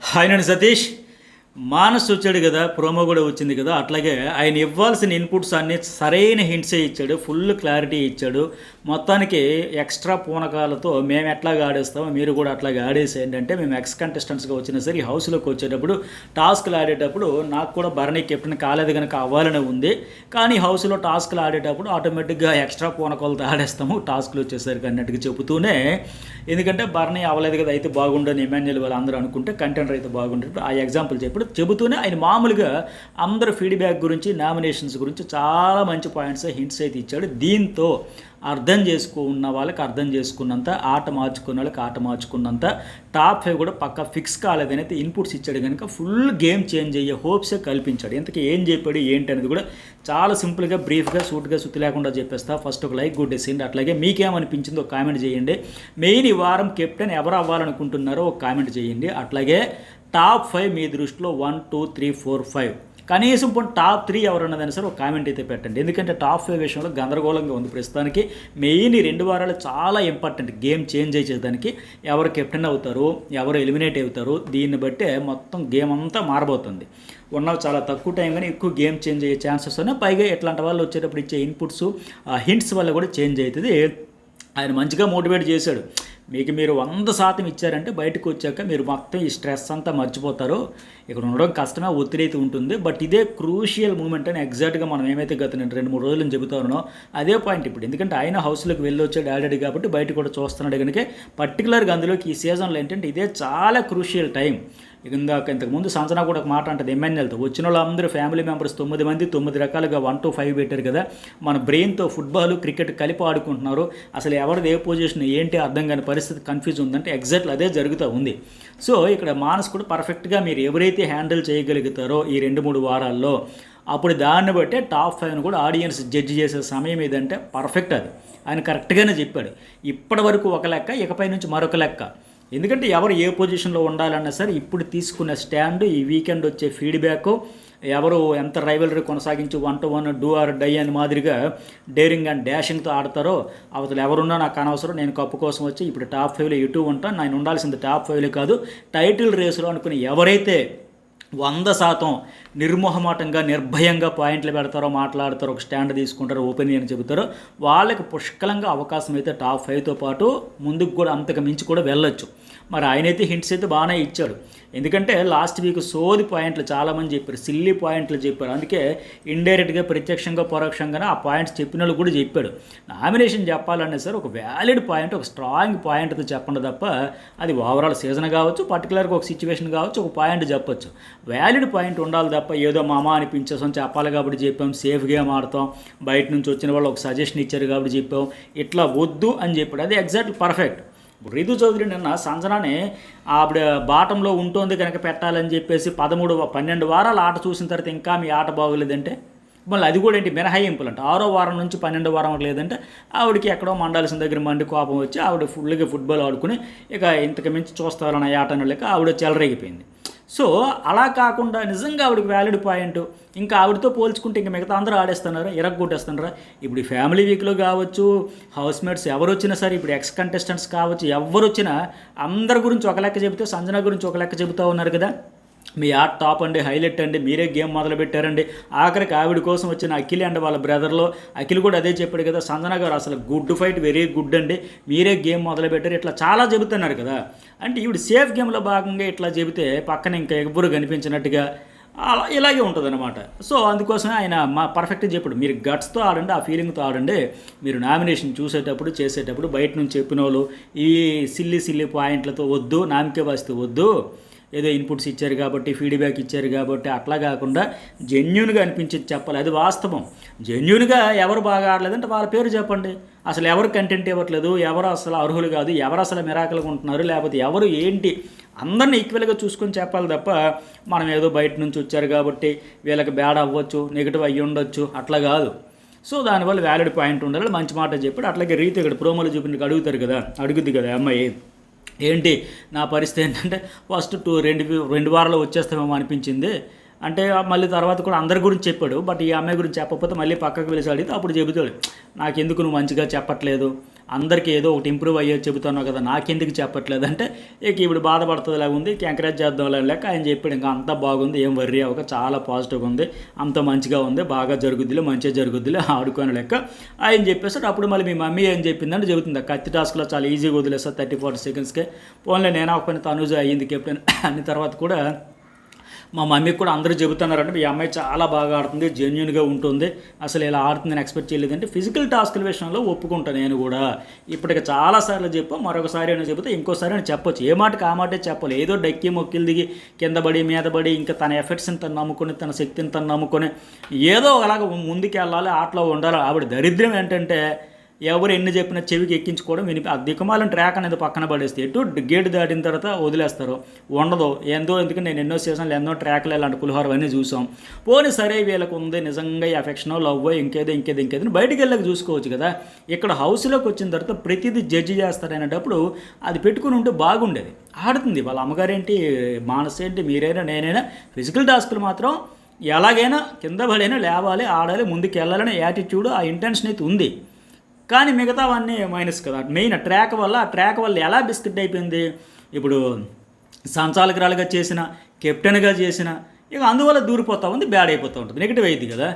Hi నేను సతీష్. మానస్ వచ్చాడు కదా, ప్రోమో కూడా వచ్చింది కదా, అట్లాగే ఆయన ఇవ్వాల్సిన ఇన్పుట్స్ అన్నీ సరైన హింట్సే ఇచ్చాడు, ఫుల్ క్లారిటీ ఇచ్చాడు. మొత్తానికి ఎక్స్ట్రా పూనకాలతో మేము ఎట్లాగా ఆడేస్తామో మీరు కూడా అట్లాగే ఆడేసేయండి. అంటే మేము ఎక్స్ కంటెస్టెంట్స్గా వచ్చినా సరే ఈ హౌస్లోకి వచ్చేటప్పుడు టాస్క్లు ఆడేటప్పుడు నాకు కూడా భరణి కెప్టెన్ కాలేదు కనుక అవ్వాలనే ఉంది. కానీ హౌస్లో టాస్క్లు ఆడేటప్పుడు ఆటోమేటిక్గా ఎక్స్ట్రా పూనకాలతో ఆడేస్తాము టాస్క్లు వచ్చేసరికి అన్నట్టుగా చెబుతూనే, ఎందుకంటే భరణి అవ్వలేదు కదా అయితే బాగుండని ఎమ్మెన్యేలు వాళ్ళు అందరూ అనుకుంటే కంటెండర్ అయితే బాగుండేటప్పుడు ఆ ఎగ్జాంపుల్ చెప్పి చెబుతూనే ఆయన మామూలుగా అందరు ఫీడ్బ్యాక్ గురించి నామినేషన్స్ గురించి చాలా మంచి పాయింట్స్ హింట్స్ అయితే ఇచ్చాడు. దీంతో అర్థం చేసుకున్న వాళ్ళకి అర్థం చేసుకున్నంత, ఆట మార్చుకున్న వాళ్ళకి ఆట మార్చుకున్నంత, టాప్ 5 కూడా పక్కా ఫిక్స్ కాలేదని అయితే ఇన్పుట్స్ ఇచ్చాడు కనుక ఫుల్ గేమ్ చేంజ్ అయ్యే హోప్సే కల్పించాడు. ఇంతకీ ఏం చెప్పాడు ఏంటి అనేది కూడా చాలా సింపుల్గా బ్రీఫ్గా సూట్గా సుత్తి లేకుండా చెప్పేస్తా. ఫస్ట్ ఒక లైక్ కొట్టేసిండి, అట్లాగే మీకేమనిపించిందో ఒక కామెంట్ చేయండి. మెయిన్ ఈ వారం కెప్టెన్ ఎవరు అవ్వాలనుకుంటున్నారో ఒక కామెంట్ చేయండి. అట్లాగే టాప్ 5 మీ దృష్టిలో 1 2 3 4 5 కనీసం పోనీ టాప్ 3 ఎవరన్నదైనా సరే ఒక కామెంట్ అయితే పెట్టండి. ఎందుకంటే టాప్ 5 విషయంలో గందరగోళంగా ఉంది ప్రస్తుతానికి. మెయిన్ ఈ 2 వారాలు చాలా ఇంపార్టెంట్ గేమ్ చేంజ్ చేసేదానికి. ఎవరు కెప్టెన్ అవుతారు, ఎవరు ఎలిమినేట్ అవుతారు, దీన్ని బట్టే మొత్తం గేమ్ అంతా మారబోతుంది. ఉన్నవి చాలా తక్కువ టైం కానీ ఎక్కువ గేమ్ చేంజ్ అయ్యే ఛాన్సెస్ ఉన్నాయి. పైగా ఇట్లాంటి వాళ్ళు వచ్చేటప్పుడు ఇచ్చే ఇన్పుట్స్ హింట్స్ వల్ల కూడా చేంజ్ అవుతుంది. ఆయన మంచిగా మోటివేట్ చేశాడు. మీకు మీరు 100% ఇచ్చారంటే బయటకు వచ్చాక మీరు మొత్తం ఈ స్ట్రెస్ అంతా మర్చిపోతారు. ఇక్కడ ఉండడం కష్టమే, ఒత్తిడి అయితే ఉంటుంది. బట్ ఇదే క్రూషియల్ మూమెంట్ అని ఎగ్జాక్ట్గా మనం ఏమైతే గత 2-3 రోజులు చెబుతానో అదే పాయింట్ ఇప్పుడు. ఎందుకంటే ఆయన హౌస్లోకి వెళ్ళి వచ్చాడు ఆల్రెడీ కాబట్టి బయట కూడా చూస్తున్నాడు కనుక పర్టికులర్గా అందులోకి ఈ సీజన్లో ఏంటంటే ఇదే చాలా క్రూషియల్ టైం. ఇంతకుముందు సంజన కూడా ఒక మాట అంటుంది ఎమ్మెన్యేలతో, వచ్చిన వాళ్ళందరూ ఫ్యామిలీ మెంబర్స్ 9 మంది 9 రకాలుగా 1 to 5 పెట్టారు కదా, మన బ్రెయిన్తో ఫుట్బాల్ క్రికెట్ కలిపి ఆడుకుంటున్నారు, అసలు ఎవరిది ఏ పొజిషన్ ఏంటి అర్థం కాని పరిస్థితి కన్ఫ్యూజ్ ఉందంటే ఎగ్జాక్ట్లీ అదే జరుగుతూ ఉంది. సో ఇక్కడ మానస్ కూడా పర్ఫెక్ట్గా మీరు ఎవరైతే హ్యాండిల్ చేయగలుగుతారో ఈ 2-3 వారాల్లో అప్పుడు దాన్ని బట్టే టాప్ 5 కూడా ఆడియన్స్ జడ్జి చేసే సమయం ఏదంటే పర్ఫెక్ట్ అది. ఆయన కరెక్ట్గానే చెప్పాడు. ఇప్పటి వరకు ఒక లెక్క, ఇకపై నుంచి మరొక లెక్క. ఎందుకంటే ఎవరు ఏ పొజిషన్లో ఉండాలన్నా సరే ఇప్పుడు తీసుకున్న స్టాండ్, ఈ వీకెండ్ వచ్చే ఫీడ్బ్యాక్, ఎవరు ఎంత రైవలరీ కొనసాగించి 1 to 1 డూ ఆర్ డై అని మాదిరిగా డేరింగ్ అండ్ డాషింగ్తో ఆడతారో అవతలు ఎవరున్నా నాకు అనవసరం, నేను కప్పు కోసం వచ్చి ఇప్పుడు టాప్ 5లో ఎటు ఉంటాను, నేను ఉండాల్సింది టాప్ 5లో కాదు టైటిల్ రేసులో అనుకుని ఎవరైతే 100% నిర్మోహమాటంగా నిర్భయంగా పాయింట్లు పెడతారో, మాట్లాడతారో, ఒక స్టాండ్ తీసుకుంటారో, ఒపీనియన్ చెబుతారో వాళ్ళకి పుష్కలంగా అవకాశం అయితే టాప్ 5తో పాటు ముందుకు కూడా అంతకు మించి కూడా వెళ్ళొచ్చు. మరి ఆయనైతే హింట్స్ అయితే బాగానే ఇచ్చాడు. ఎందుకంటే లాస్ట్ వీక్ సోది పాయింట్లు చాలామంది చెప్పారు, సిల్లీ పాయింట్లు చెప్పారు. అందుకే ఇండైరెక్ట్గా ప్రత్యక్షంగా పరోక్షంగానే ఆ పాయింట్స్ చెప్పిన వాళ్ళు కూడా చెప్పాడు. నామినేషన్ చెప్పాలన్నా సరే ఒక వ్యాలిడ్ పాయింట్, ఒక స్ట్రాంగ్ పాయింట్తో చెప్పండి తప్ప అది ఓవరాల్ సీజన్ కావచ్చు, పర్టికులర్గా ఒక సిచ్యువేషన్ కావచ్చు, ఒక పాయింట్ చెప్పొచ్చు. వ్యాలిడ్ పాయింట్ ఉండాలి తప్ప ఏదో మామ అనిపించేసాం చెప్పాలి కాబట్టి చెప్పాం, సేఫ్ గేమ్ ఆడతాం, బయట నుంచి వచ్చిన వాళ్ళు ఒక సజెషన్ ఇచ్చారు కాబట్టి చెప్పాం, ఇట్లా వద్దు అని చెప్పాడు. అది ఎగ్జాక్ట్లీ పర్ఫెక్ట్. రితు చౌదరి నిన్న సంజనానే ఆవిడ బాటంలో ఉంటుంది కనుక పెట్టాలని చెప్పేసి 12 వారాల ఆట చూసిన తర్వాత ఇంకా మీ ఆట బాగోలేదంటే మళ్ళీ అది కూడా ఏంటి మినహాయింపులు అంటే 6వ వారం నుంచి 12వ వారం లేదంటే ఆవిడకి ఎక్కడో మండాల్సిన దగ్గర మండి కోపం వచ్చి ఆవిడ ఫుల్గా ఫుట్బాల్ ఆడుకుని ఇక ఇంతకు మించి చూస్తారన్న ఆట లేక ఆవిడ చెలరేగిపోయింది. సో అలా కాకుండా నిజంగా ఆవిడకి వ్యాలిడ్ పాయింట్, ఇంకా ఆవిడతో పోల్చుకుంటే ఇంకా మిగతా అందరూ ఆడేస్తున్నారా, ఇరగొట్టేస్తున్నారా. ఇప్పుడు ఈ ఫ్యామిలీ వీక్లో కావచ్చు, హౌస్మేట్స్ ఎవరు వచ్చినా సరే, ఇప్పుడు ఎక్స్ కంటెస్టెంట్స్ కావచ్చు, ఎవరు వచ్చినా అందరి గురించి ఒక లెక్క చెబితే సంజన గురించి ఒక లెక్క చెబుతూ ఉన్నారు కదా. మీ ఆర్ట్ టాప్ అండి, హైలైట్ అండి, మీరే గేమ్ మొదలు పెట్టారండి. ఆఖరికి ఆవిడ కోసం వచ్చిన అఖిల్ అండ్ వాళ్ళ బ్రదర్లో అఖిల్ కూడా అదే చెప్పాడు కదా, సంజన గారు అసలు గుడ్ ఫైట్, వెరీ గుడ్ అండి, మీరే గేమ్ మొదలు పెట్టారు, ఇట్లా చాలా చెబుతున్నారు కదా. అంటే ఈవిడ సేఫ్ గేమ్లో భాగంగా ఇట్లా చెబితే పక్కన ఇంకా ఎవ్వరు కనిపించినట్టుగా అలా ఇలాగే ఉంటుంది అనమాట. సో అందుకోసమే ఆయన పర్ఫెక్ట్గా చెప్పాడు, మీరు గట్స్తో ఆడండి, ఆ ఫీలింగ్తో ఆడండి. మీరు నామినేషన్ చూసేటప్పుడు చేసేటప్పుడు బయట నుంచి చెప్పిన వాళ్ళు ఈ సిల్లీ పాయింట్లతో వద్దు, నామికే వాస్తే వద్దు, ఏదో ఇన్పుట్స్ ఇచ్చారు కాబట్టి, ఫీడ్బ్యాక్ ఇచ్చారు కాబట్టి అట్లా కాకుండా జెన్యున్గా అనిపించేది చెప్పాలి. అది వాస్తవం. జెన్యున్గా ఎవరు బాగా ఆడలేదంటే వాళ్ళ పేరు చెప్పండి. అసలు ఎవరు కంటెంట్ ఇవ్వట్లేదు, ఎవరు అసలు అర్హులు కాదు, ఎవరు అసలు మిరాకలుగా ఉంటున్నారు, లేకపోతే ఎవరు ఏంటి అందరినీ ఈక్వల్గా చూసుకొని చెప్పాలి తప్ప మనం ఏదో బయట నుంచి వచ్చారు కాబట్టి వీళ్ళకి బ్యాడ్ అవ్వచ్చు, నెగిటివ్ అయ్యి ఉండొచ్చు అట్లా కాదు. సో దానివల్ల వ్యాలిడ్ పాయింట్ ఉండాలి. మంచి మాట చెప్పాడు. అట్లాగే రీతి ఇక్కడ ప్రోమోలో చూపించి అడుగుద్ది కదా అమ్మాయి, ఏంటి నా పరిస్థితి ఏంటంటే ఫస్ట్ 2 వారాలు వచ్చేస్తామేమో అనిపించింది అంటే మళ్ళీ తర్వాత కూడా అందరి గురించి చెప్పాడు. బట్ ఈ అమ్మాయి గురించి చెప్పకపోతే మళ్ళీ పక్కకు వెళ్ళి అడిగితే అప్పుడు చెబుతాడు, నాకెందుకు నువ్వు మంచిగా చెప్పట్లేదు, అందరికీ ఏదో ఒకటి ఇంప్రూవ్ అయ్యేది చెబుతున్నావు కదా, నాకెందుకు చెప్పట్లేదు అంటే ఇక ఇప్పుడు బాధపడుతుందిలా ఉంది, ఇక ఎంకరేజ్ చేద్దాం లేక ఆయన చెప్పాడు. ఇంకా అంతా బాగుంది, ఏం వర్రీ అవ్వక, చాలా పాజిటివ్గా ఉంది, అంత మంచిగా ఉంది, బాగా జరుగుద్దిలే, మంచిగా జరుగుద్దిలే, ఆడుకోని లెక్క ఆయన చెప్పేసాడు. అప్పుడు మళ్ళీ మీ మమ్మీ ఏం చెప్పిందంటే చెబుతుంది, కత్తి టాస్క్లో చాలా ఈజీగా వదిలేస్తా 30-40 సెకండ్స్కే, పోన్లే నేను ఒక పని తనుజ అయ్యింది కెప్టెన్ అన్ని తర్వాత కూడా మా మమ్మీకి కూడా అందరూ చెబుతున్నారంటే మీ అమ్మాయి చాలా బాగా ఆడుతుంది, జెన్యున్గా ఉంటుంది, అసలు ఇలా ఆడుతుందని ఎక్స్పెక్ట్ చేయలేదంటే ఫిజికల్ టాస్క్ల విషయంలో ఒప్పుకుంటాను నేను కూడా. ఇప్పటికి చాలాసార్లు చెప్పు, మరొకసారి అయినా చెబితే ఇంకోసారి అని చెప్పొచ్చు, ఏ మాటకి ఆ మాటే చెప్పాలి. ఏదో డక్కి మొక్కిలు దిగి కింద పడి మీద పడి ఇంకా తన ఎఫర్ట్స్ని తను నమ్ముకొని తన శక్తిని తను నమ్ముకొని ఏదో అలాగ ముందుకు వెళ్ళాలి, ఆటలో ఉండాలి. ఆవిడ దరిద్రం ఏంటంటే ఎవరు ఎన్ని చెప్పినా చెవికి ఎక్కించుకోవడం ఆ దిక్కుమాలని ట్రాక్ అనేది పక్కన పడేస్తే ఎటు గేటు దాటిన తర్వాత వదిలేస్తారు, ఉండదు. ఎందుకంటే నేను ఎన్నో సీజన్లు ఎన్నో ట్రాక్లు ఇలాంటి పులిహోర అన్నీ చూసాం. పోనీ సరే వీళ్ళకు ఉంది నిజంగా ఎఫెక్షన్ లవ్ ఇంకేదో బయటికి వెళ్ళక చూసుకోవచ్చు కదా. ఇక్కడ హౌస్లోకి వచ్చిన తర్వాత ప్రతిదీ జడ్జి చేస్తారనేటప్పుడు అది పెట్టుకుని ఉంటే బాగుండేది. ఆడుతుంది వాళ్ళ అమ్మగారేంటి, మానస్ ఏంటి, మీరైనా నేనైనా ఫిజికల్ టాస్కులు మాత్రం ఎలాగైనా కింద పడైనా లేవాలి, ఆడాలి, ముందుకు వెళ్ళాలనే యాటిట్యూడ్ ఆ ఇంటెన్షన్ అయితే ఉంది. కానీ మిగతావన్నీ మైనస్ కదా. మెయిన్ ఆ ట్రాక్ వల్ల ఎలా బిస్కెట్ అయిపోయింది. ఇప్పుడు సంచాలకురాలుగా చేసిన, కెప్టెన్గా చేసిన, ఇక అందువల్ల దూరిపోతూ ఉంది, బ్యాడ్ అయిపోతూ ఉంటుంది, నెగిటివ్ అయింది కదా.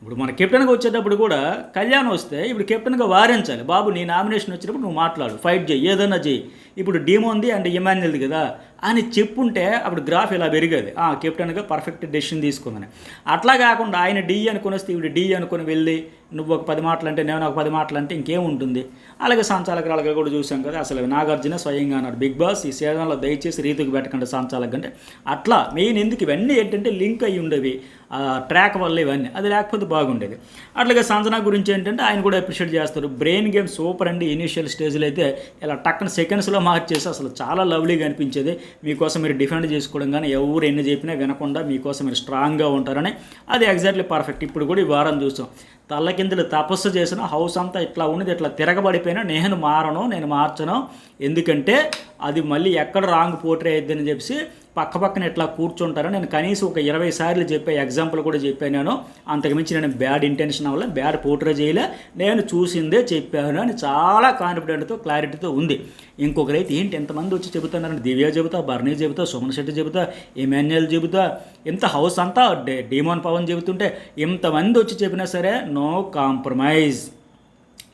ఇప్పుడు మన కెప్టెన్గా వచ్చేటప్పుడు కూడా కళ్యాణ్ వస్తే ఇప్పుడు కెప్టెన్గా వారించాలి, బాబు నీ నామినేషన్ వచ్చినప్పుడు నువ్వు మాట్లాడు, ఫైట్ చేయి, ఏదన్నా చేయి, ఇప్పుడు డీమోంది అండ్ ఇమాన్యుల్ది కదా అని చెప్పుంటే అప్పుడు గ్రాఫ్ ఇలా పెరిగేది, కెప్టెన్గా పర్ఫెక్ట్ డెసిషన్ తీసుకుందని. అట్లా కాకుండా ఆయన డి అనుకుని వస్తే ఇప్పుడు డి అనుకుని వెళ్ళి నువ్వు ఒక 10 మాటలు అంటే నేను ఒక 10 మాటలు అంటే ఇంకేముంటుంది. అలాగే సంచాలకురాలుగా కూడా చూసాం కదా, అసలు నాగార్జున స్వయంగా అన్నాడు, బిగ్ బాస్ ఈ సీజన్లో దయచేసి రీతికి పెట్టకండి సంచాలక అంటే. అట్లా మెయిన్ ఎందుకు ఇవన్నీ ఏంటంటే లింక్ అయ్యి ఉండేవి ట్రాక్ వల్ల ఇవన్నీ, అది లేకపోతే బాగుండేది. అట్లాగే సంజన గురించి ఏంటంటే ఆయన కూడా అప్రిషియేట్ చేస్తారు, బ్రెయిన్ గేమ్ సూపర్ అండి, ఇనీషియల్ స్టేజ్లో అయితే ఇలా టక్కన సెకండ్స్లో మార్చేసి అసలు చాలా లవ్లీగా అనిపించేది. మీకోసం మీరు డిఫెండ్ చేసుకోవడం కానీ ఎవరు ఎన్ని చెప్పినా వినకుండా మీకోసం మీరు స్ట్రాంగ్గా ఉంటారని, అది ఎగ్జాక్ట్లీ పర్ఫెక్ట్. ఇప్పుడు కూడా ఈ వారం చూసాం, తల్లకిందులు తపస్సు చేసిన హౌస్ అంతా ఇట్లా ఉన్నది, ఇట్లా తిరగబడిపోయినా నేను మార్చను, ఎందుకంటే అది మళ్ళీ ఎక్కడ రాంగ్ పోర్ట్రే అయిద్దని చెప్పి పక్కన ఇట్లా కూర్చుంటారని నేను కనీసం ఒక 20 సార్లు చెప్పే ఎగ్జాంపుల్ కూడా చెప్పాను. నేను అంతకుమించి నేను బ్యాడ్ ఇంటెన్షన్ వల్ల బ్యాడ్ పోర్ట్రే చేయలే, నేను చూసిందే చెప్పాను అని చాలా కాన్ఫిడెంట్తో క్లారిటీతో ఉంది. ఇంకొకరైతే ఏంటి ఎంతమంది వచ్చి చెబుతున్నారని, దివ్య చెబుతా, బర్నీ చెబుతా, సుమన్ శెట్టి చెబుతా, ఇమాన్యుయల్ చెబుతా, ఇంత హౌస్ అంతా డీమోన్ పవన్ చెబుతుంటే ఇంతమంది వచ్చి చెప్పినా సరే నో కాంప్రమైజ్,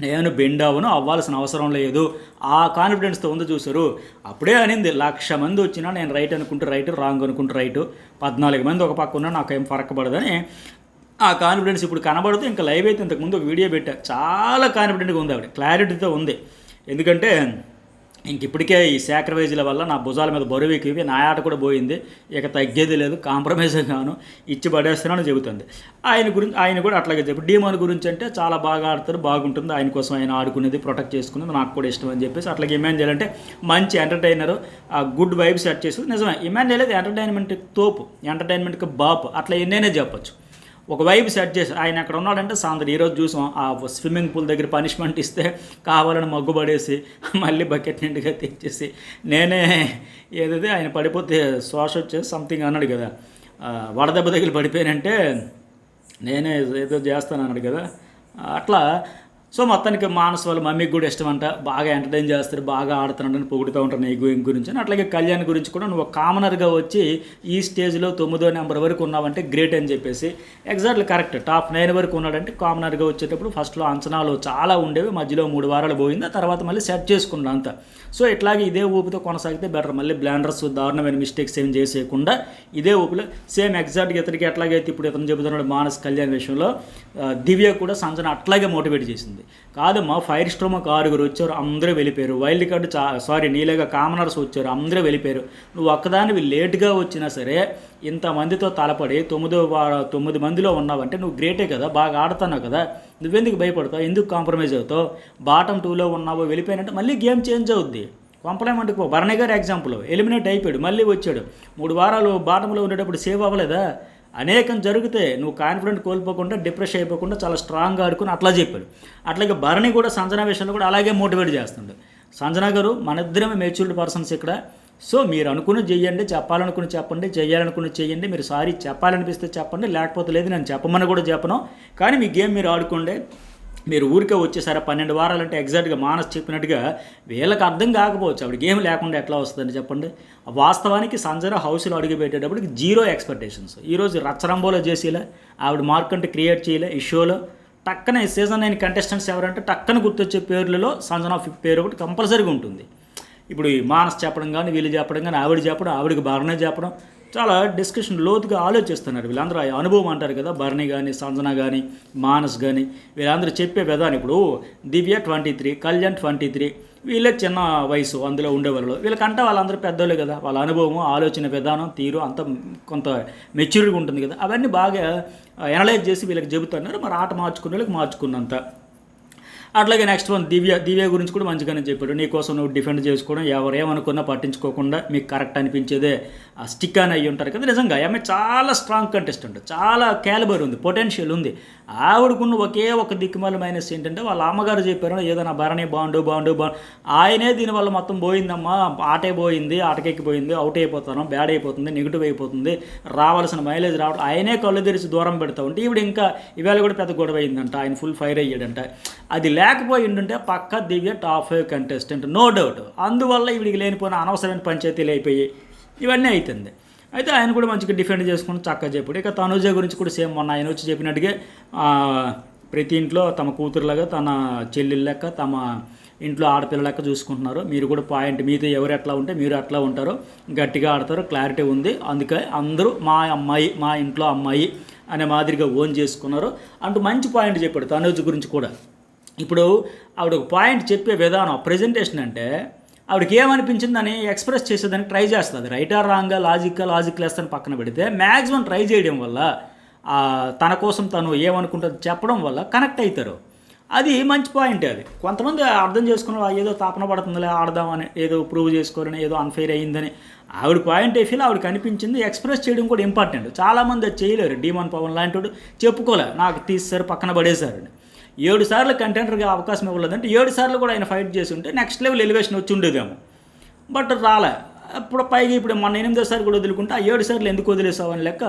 నేను బెండ్ అవ్వాల్సిన అవసరం లేదు, ఆ కాన్ఫిడెన్స్తో ఉంది. చూసారు, అప్పుడే అనింది 1,00,000 మంది వచ్చినా నేను రైట్ అనుకుంటే రైట్, రాంగ్ అనుకుంటే రైట్, 14 మంది ఒక పక్క ఉన్నా నాకేం ఫరక్ పడదని ఆ కాన్ఫిడెన్స్ ఇప్పుడు కనబడుతూ ఇంకా లైవ్ అయితే ఇంతకుముందు ఒక వీడియో పెట్టా, చాలా కాన్ఫిడెంట్గా ఉంది, ఆవిడ క్లారిటీతో ఉంది. ఎందుకంటే ఇంక ఇప్పటికే ఈ సాక్రిఫైజ్ల వల్ల నా భుజాల మీద బరువు ఎక్కి నా ఆట కూడా పోయింది, ఇక తగ్గేది లేదు, కాంప్రమైజ్ గాను ఇచ్చి పడేస్తున్నాను చెబుతుంది. ఆయన కూడా అట్లాగే చెప్పి డీమోన్ గురించి అంటే చాలా బాగా ఆడతారు, బాగుంటుంది, ఆయన కోసం ఆయన ఆడుకునేది ప్రొటెక్ట్ చేసుకునేది నాకు కూడా ఇష్టం అని చెప్పేసి. అట్లాగే ఇమాన్యుయల్ అంటే మంచి ఎంటర్టైనర్, గుడ్ వైబ్ సెట్ చేసి, నిజమే ఇమాన్యుయల్ అయితే ఎంటర్టైన్మెంట్ తోపు, ఎంటర్టైన్మెంట్కి బాపు, అట్లా ఎన్నైనా చెప్పచ్చు. ఒక వైబ్ సెట్ చేసి ఆయన అక్కడ ఉన్నాడంటే సాంద్ర ఈరోజు చూసాం, ఆ స్విమ్మింగ్ పూల్ దగ్గర పనిష్మెంట్ ఇస్తే కావాలని మగ్గుపడేసి మళ్ళీ బకెట్ నిండుగా తెచ్చేసి నేనే ఏదైతే ఆయన పడిపోతే శ్వాస వచ్చేసి సంథింగ్ అన్నాడు కదా, వడదెబ్బ దగ్గర పడిపోయానంటే నేనే ఏదో చేస్తాను అన్నాడు కదా, అట్లా. సో మొత్తానికి మానస్ వాళ్ళ మమ్మీకి కూడా ఇష్టం అంట, బాగా ఎంటర్టైన్ చేస్తారు, బాగా ఆడుతున్నాడని పొగుడుతూ ఉంటారు నీ గోయింగ్ గురించి అని. అట్లాగే కళ్యాణ్ గురించి కూడా నువ్వు కామనర్గా వచ్చి ఈ స్టేజ్లో 9వ నెంబర్ వరకు ఉన్నావంటే గ్రేట్ అని చెప్పేసి, ఎగ్జాక్ట్లీ కరెక్ట్. టాప్ 9 వరకు ఉన్నాడంటే కామనర్గా వచ్చేటప్పుడు ఫస్ట్లో అంచనాలు చాలా ఉండేవి, మధ్యలో 3 వారాలు పోయింది, ఆ తర్వాత మళ్ళీ సెట్ చేసుకున్నాడు అంతా. సో ఇట్లాగే ఇదే ఊపితో కొనసాగితే బెటర్, మళ్ళీ బ్లాండర్స్ దారుణమైన మిస్టేక్స్ ఏం చేసేయకుండా ఇదే ఊపిలో సేమ్ ఎగ్జాక్ట్గా ఇతనికి ఎట్లాగైతే ఇప్పుడు ఇతను చెబుతున్నాడు మానస్ కళ్యాణ్ విషయంలో, దివ్య కూడా సంజన అట్లాగే మోటివేట్ చేసింది. కాదమ్మా, ఫైర్ స్ట్రోమక్ 6 వచ్చారు, అందరూ వెళ్ళిపోయారు, వైల్డ్ కార్డు నీలేగా కామనర్స్ వచ్చారు, అందరూ వెళ్ళిపోయారు, నువ్వు ఒక్కదానివి లేట్గా వచ్చినా సరే ఇంతమందితో తలపడి 9 మందిలో ఉన్నావంటే నువ్వు గ్రేటే కదా, బాగా ఆడుతున్నావు కదా, నువ్వెందుకు భయపడతావు, ఎందుకు కాంప్రమైజ్ అవుతావు, బాటమ్ 2లో ఉన్నావో వెళ్ళిపోయినట్టు మళ్ళీ గేమ్ చేంజ్ అవుద్ది. కాంప్లిమెంట్కి భరణి గారు ఎగ్జాంపుల్, ఎలిమినేట్ అయిపోయాడు, మళ్ళీ వచ్చాడు, 3 వారాలు బాటంలో ఉండేటప్పుడు సేవ్ అవ్వలేదా, అనేకం జరుగుతాయి, నువ్వు కాన్ఫిడెంట్ కోల్పోకుండా డిప్రెస్ అయిపోకుండా చాలా స్ట్రాంగ్గా ఆడుకుని అట్లా చెప్పాడు. అట్లాగే భరణి కూడా సంజన విషయంలో కూడా అలాగే మోటివేట్ చేస్తుంది. సంజన గారు మన ఇద్దరమే మెచ్యూర్డ్ పర్సన్స్ ఇక్కడ, సో మీరు అనుకుని చెయ్యండి, చెప్పాలనుకుని చెప్పండి, చెయ్యాలనుకుని చెయ్యండి, మీరు సారీ చెప్పాలనిపిస్తే చెప్పండి, లేకపోతే లేదు నేను చెప్పమని కూడా చెప్పను, కానీ మీ గేమ్ మీరు ఆడుకోండి, మీరు ఊరికే వచ్చేసారా 12 వారాలంటే ఎగ్జాక్ట్గా మానస్ చెప్పినట్టుగా వీళ్ళకి అర్థం కాకపోవచ్చు. ఆవిడ గేమ్ లేకుండా ఎట్లా వస్తుందని చెప్పండి. వాస్తవానికి సంజన హౌస్లో అడుగు పెట్టేటప్పటికి జీరో ఎక్స్పెక్టేషన్స్. ఈరోజు రచ్చరంబోలో చేసేలా ఆవిడ మార్కంటే క్రియేట్ చేయలే ఈ షోలో. టక్కన సీజన్ 9 కంటెస్టెంట్స్ ఎవరంటే టక్కన గుర్తొచ్చే పేర్లలో సంజన పేరు ఒకటి కంపల్సరీగా ఉంటుంది. ఇప్పుడు ఈ మానస్ చెప్పడం కానీ వీళ్ళు చెప్పడం కానీ ఆవిడ చెప్పడం, ఆవిడకి భరణి చెప్పడం, చాలా డిస్కషన్ లోతుగా ఆలోచిస్తున్నారు వీళ్ళందరూ. అనుభవం అంటారు కదా, భరణి కానీ సంజన కానీ మానస్ కానీ వీళ్ళందరూ చెప్పే విధానం. ఇప్పుడు దివ్య 23, కళ్యాణ్ 23, వీళ్ళే చిన్న వయసు అందులో ఉండేవాళ్ళు. వీళ్ళకంటే వాళ్ళందరూ పెద్దోళ్ళే కదా, వాళ్ళ అనుభవం, ఆలోచన విధానం, తీరు అంత కొంత మెచ్యూరిటీగా ఉంటుంది కదా. అవన్నీ బాగా ఎనలైజ్ చేసి వీళ్ళకి చెబుతున్నారు. మరి ఆట మార్చుకునే వాళ్ళకి మార్చుకున్నంత. అట్లాగే నెక్స్ట్ వన్ దివ్య గురించి కూడా మంచిగానే చెప్పాడు. నీకోసం నువ్వు డిఫెండ్ చేసుకోవడం, ఎవరేమనుకున్నా పట్టించుకోకుండా మీకు కరెక్ట్ అనిపించేదే స్టిక్ అని అయ్యి ఉంటారు కదా. నిజంగా ఆమె చాలా స్ట్రాంగ్ కంటెస్టెంట్, చాలా క్యాలిబర్ ఉంది, పొటెన్షియల్ ఉంది. ఆవిడకున్న ఒకే ఒక దిక్కుమాల మైనస్ ఏంటంటే వాళ్ళ అమ్మగారు చెప్పారు ఏదైనా భరణి బాగుండు ఆయనే దీనివల్ల మొత్తం పోయిందమ్మా, ఆటే పోయింది, ఆటకెక్కిపోయింది, అవుట్ అయిపోతాను, బ్యాడ్ అయిపోతుంది, నెగిటివ్ అయిపోతుంది, రావాల్సిన మైలేజ్ రావడం, ఆయనే కళ్ళు తెరిచి దూరం పెడతా ఉంటే ఈవిడ ఇంకా ఇవాళ కూడా పెద్ద గొడవ అయిందంట, ఆయన ఫుల్ ఫైర్ అయ్యాడంట. అది లేకపోయి ఉంటుంటే పక్క దివ్య టాప్ 5 కంటెస్టెంట్ నో డౌట్. అందువల్ల ఈవిడికి లేనిపోయిన అనవసరమైన పంచాయతీలు అయిపోయి ఇవన్నీ అవుతుంది. అయితే ఆయన కూడా మంచిగా డిఫెండ్ చేసుకుని చక్కగా చెప్పాడు. ఇక తనుజ గురించి కూడా సేమ్ మొన్న ఆయన వచ్చి చెప్పినట్టుగా ప్రతి ఇంట్లో తమ కూతురులాగా తన చెల్లెళ్ళ లెక్క తమ ఇంట్లో ఆడపిల్ల లెక్క చూసుకుంటున్నారు. మీరు కూడా పాయింట్, మీతో ఎవరు ఎట్లా ఉంటే మీరు అట్లా ఉంటారు, గట్టిగా ఆడతారు, క్లారిటీ ఉంది. అందుకే అందరూ మా అమ్మాయి, మా ఇంట్లో అమ్మాయి అనే మాదిరిగా ఓన్ చేసుకున్నారు అంటూ మంచి పాయింట్ చెప్పాడు తనుజ గురించి కూడా. ఇప్పుడు ఆవిడ ఒక పాయింట్ చెప్పే విధానం, ప్రజెంటేషన్ అంటే ఆవిడకి ఏమనిపించిందని ఎక్స్ప్రెస్ చేసేదానికి ట్రై చేస్తుంది. రైట్ ఆర్ రాంగ్గా లాజిక్ లెస్ అని పక్కన పెడితే మ్యాక్సిమం ట్రై చేయడం వల్ల తన కోసం తను ఏమనుకుంటుంది చెప్పడం వల్ల కనెక్ట్ అవుతారు. అది మంచి పాయింట్. అది కొంతమంది అర్థం చేసుకున్న ఏదో తాపన పడుతుందిలే ఆడదామని, ఏదో ప్రూవ్ చేసుకోవాలని, ఏదో అన్ఫెయిర్ అయ్యిందని. ఆవిడ పాయింట్ ఫీల్ ఆవిడకి అనిపించింది, ఎక్స్ప్రెస్ చేయడం కూడా ఇంపార్టెంట్. చాలామంది అది చేయలేరు. డీమన్ పవన్ లాంటి వాడు చెప్పుకోలే, నాకు తీసేసారు పక్కన పడేశారని. 7 సార్లు కంటెంటర్గా అవకాశం ఇవ్వలేదంటే 7 సార్లు కూడా ఆయన ఫైట్ చేసి ఉంటే నెక్స్ట్ లెవెల్ ఎలివేషన్ వచ్చి ఉండేదేమో. బట్ రాలే. ఇప్పుడు పైగా ఇప్పుడు మన 8వ సారి కూడా వదులుకుంటే ఆ 7 సార్లు ఎందుకు వదిలేసావు అని లెక్క,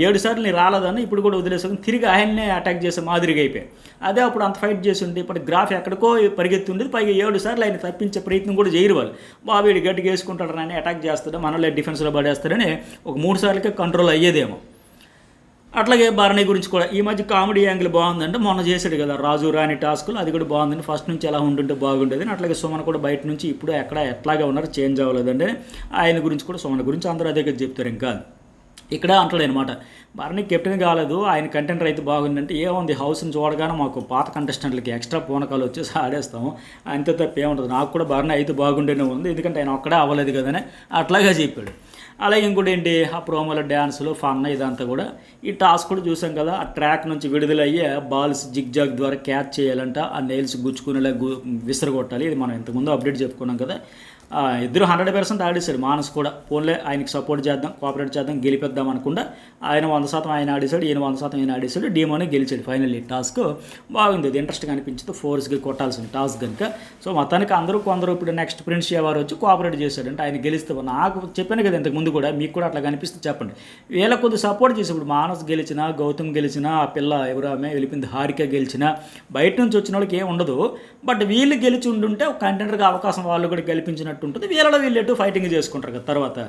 7 సార్లు నీ రాలేదని ఇప్పుడు కూడా వదిలేసావు, తిరిగి ఆయన్నే అటాక్ చేసే మాదిరిగా అయిపోయాయి. అదే అప్పుడు అంత ఫైట్ చేసి ఉంటే ఇప్పుడు గ్రాఫ్ ఎక్కడికో పరిగెత్తి ఉండేది. పైగా 7 సార్లు ఆయన తప్పించే ప్రయత్నం కూడా చేయరు వాళ్ళు. వీడు గట్టిగా వేసుకుంటాడు అని అటాక్ చేస్తాడు, మనల్ని డిఫెన్స్లో పడేస్తాడని ఒక 3 సార్లకే కంట్రోల్ అయ్యేదేమో. అట్లాగే భరణి గురించి కూడా ఈ మధ్య కామెడీ యాంగిల్ బాగుందంటే మొన్న చేశాడు కదా రాజు రాణి టాస్కులు, అది కూడా బాగుందండి. ఫస్ట్ నుంచి ఎలా ఉంటుంటే బాగుండేది. అట్లాగే సుమన్ కూడా బయట నుంచి ఇప్పుడు ఎట్లాగే ఉన్నారు, చేంజ్ అవ్వలేదండి. ఆయన గురించి కూడా సుమన్ గురించి అందరూ అదే చెప్తారు. ఇంకా ఇక్కడ అంటాడు అనమాట, భరణి కెప్టెన్ కాలేదు, ఆయన కంటెంటర్ అయితే బాగుందంటే ఏముంది, హౌస్ని చూడగానే మాకు పాత కంటెస్టెంట్లకి ఎక్స్ట్రా పూనకాలు వచ్చేసి ఆడేస్తాము, అంతే తప్ప ఏముంటుంది. నాకు కూడా భరణి అయితే బాగుండేనే ఉంది, ఎందుకంటే ఆయన ఒక్కడే అవ్వలేదు కదనే అట్లాగే చెప్పాడు. అలాగే ఇంకోటి ఏంటి, ఆ ప్రోమోలో డ్యాన్సులు ఫన్ ఇదంతా కూడా. ఈ టాస్క్ కూడా చూసాం కదా, ఆ ట్రాక్ నుంచి విడుదలయ్యే బాల్స్ జిగ్జాగ్ ద్వారా క్యాచ్ చేయాలంట, ఆ నెయిల్స్ గుచ్చుకునేలా విసిరగొట్టాలి. ఇది మనం ఇంతకుముందు అప్డేట్ చెప్పుకున్నాం కదా. ఇద్దరు 100% ఆడేశాడు. మానస్ కూడా ఫోన్లే ఆయనకి సపోర్ట్ చేద్దాం, కోఆపరేట్ చేద్దాం, గెలిపిద్దాం అనుకుండా ఆయన 100% ఆయన ఆడేశాడు, ఈయన 100% ఆయన ఆడేశాడు. డీమోనే గెలిచాడు ఫైనల్లీ. టాస్క్ బాగుంది, అది ఇంట్రెస్ట్గా అనిపించింది, ఫోర్స్గా కొట్టాల్సిన టాస్క్ కనుక. సో మొత్తానికి కొందరు ఇప్పుడు నెక్స్ట్ ప్రిన్స్ ఎవరు వచ్చి కోఆపరేట్ చేశాడు అంటే ఆయన గెలిస్తే, నాకు చెప్పాను కదా ఇంతకుముందు కూడా, మీకు కూడా అట్లా కనిపిస్తే చెప్పండి. వీళ్ళ కొద్దిగా సపోర్ట్ చేసి ఇప్పుడు మానస్ గెలిచినా, గౌతమ్ గెలిచినా, ఆ పిల్ల ఎవరు ఆమె వెళ్ళిపోయింది హారిక గెలిచినా, బయట నుంచి వచ్చిన వాళ్ళకి ఏం ఉండదు. బట్ వీళ్ళు గెలిచి ఉండుంటే ఒక కంటెంటర్గా అవకాశం వాళ్ళు కూడా గెలిపించినట్టు ఉంటుంది. వీళ్ళలో వీళ్ళు ఫైటింగ్ చేసుకుంటారు కదా తర్వాత.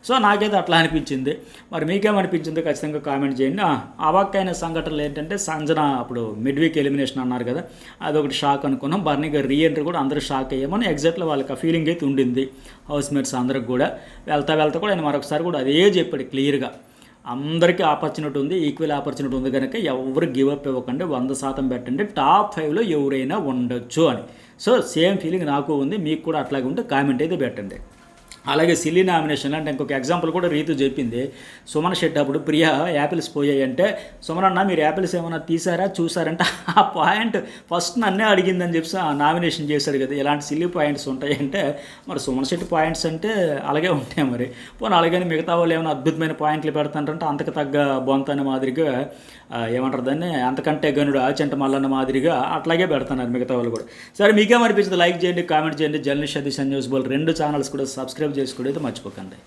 సో నాకైతే అట్లా అనిపించింది. మరి మీకేమనిపించిందో ఖచ్చితంగా కామెంట్ చేయండి. అవాక్కైన సంఘటనలు ఏంటంటే, సంజన అప్పుడు మిడ్-వీక్ ఎలిమినేషన్ అన్నారు కదా, అదొకటి షాక్ అనుకున్నాం. బర్నీ గారు రీఎంట్రీ కూడా అందరూ షాక్ అయ్యామని ఎగ్జాక్ట్గా వాళ్ళకి ఆ ఫీలింగ్ అయితే ఉండింది హౌస్మేట్స్ అందరికి కూడా. వెళ్తా కూడా ఆయన మరొకసారి కూడా అదే చెప్పాడు క్లియర్గా, అందరికీ ఆపర్చునిటీ ఉంది, ఈక్వల్ ఆపర్చునిటీ ఉంది కనుక ఎవరు గివప్ ఇవ్వకండి, 100% పెట్టండి, టాప్ 5లో ఎవరైనా ఉండొచ్చు అని. సో సేమ్ ఫీలింగ్ నాకు ఉంది, మీకు కూడా అట్లాగే ఉంటే కామెంట్ అయితే పెట్టండి. అలాగే సిల్లీ నామినేషన్ అంటే ఇంకొక ఎగ్జాంపుల్ కూడా రీతు చెప్పింది. సుమన్ షెట్ అప్పుడు ప్రియా యాపిల్స్ పోయాయి అంటే, సుమన్ అన్న మీరు యాపిల్స్ ఏమైనా తీసారా చూసారంటే ఆ పాయింట్ ఫస్ట్ నన్నే అడిగిందని చెప్పి నామినేషన్ చేశాడు కదా. ఇలాంటి సిల్లీ పాయింట్స్ ఉంటాయంటే మరి సుమన్ షెట్ పాయింట్స్ అంటే అలాగే ఉంటాయి. మరి పోనీ అలాగని మిగతా వాళ్ళు ఏమైనా అద్భుతమైన పాయింట్లు పెడతారంటే అంతకు తగ్గ బొంత అనే మాదిరిగా ఏమంటారు దాన్ని, అంతకంటే గనుడు ఆచంట మల్లన్న మాదిరిగా అట్లాగే పెడుతున్నారు మిగతా వాళ్ళు కూడా. సరే మీకేమనిపించింది లైక్ చేయండి, కామెంట్ చేయండి. జర్నలిస్ట్ సతీష్ న్యూస్ బోల్ 2 ఛానల్స్ కూడా సబ్స్క్రైబ్ చేసుకోవడం అయితే మర్చిపోకండి.